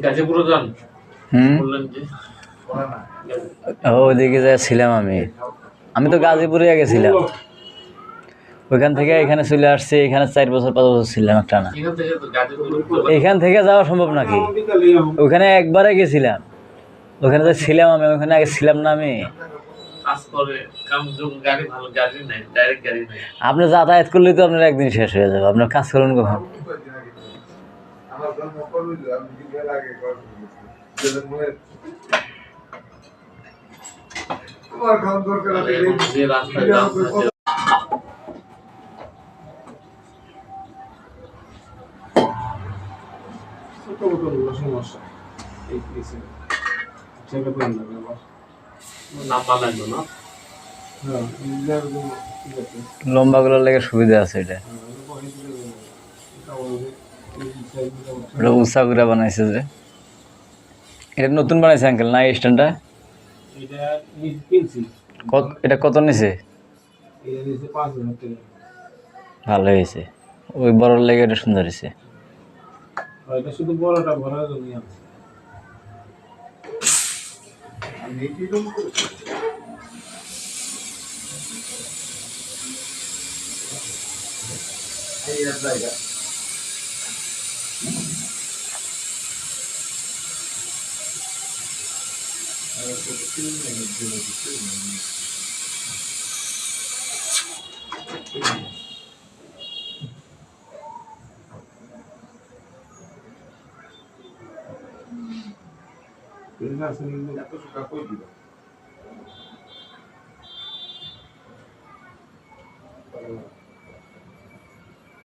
গাজীপুরে যান বললেন যে ওইদিকে ছিলাম আমি তো গাজীপুরে গেছিলাম, ওইখান থেকে এখানে চলে আসছি। এখানে 4 বছর 5 বছর ছিলাম একটা না। এখান থেকে যাওয়া সম্ভব নাকি? ওখানে একবারে গেছিলাম, ওখানে যে ছিলাম আমি, ওখানে আগে ছিলাম না আমি। আপনি যাতায়াত করলে তো আপনার একদিন শেষ হয়ে যাবে, আপনার কাজ করুন কখন? লম্বা গুলোর লেগে সুবিধা আছে, এটা উঁচা করে বানাইছে যে। এটা নতুন বানাইছে আঙ্কেল না? এই স্ট্যান্ডটা এটা কত নিছে? ভালো হয়েছে, ওই বড় লেগে এটা সুন্দর হয়েছে। শুধু বড়টা ভরার জন্য জায়গা এত সুখা কই দিবা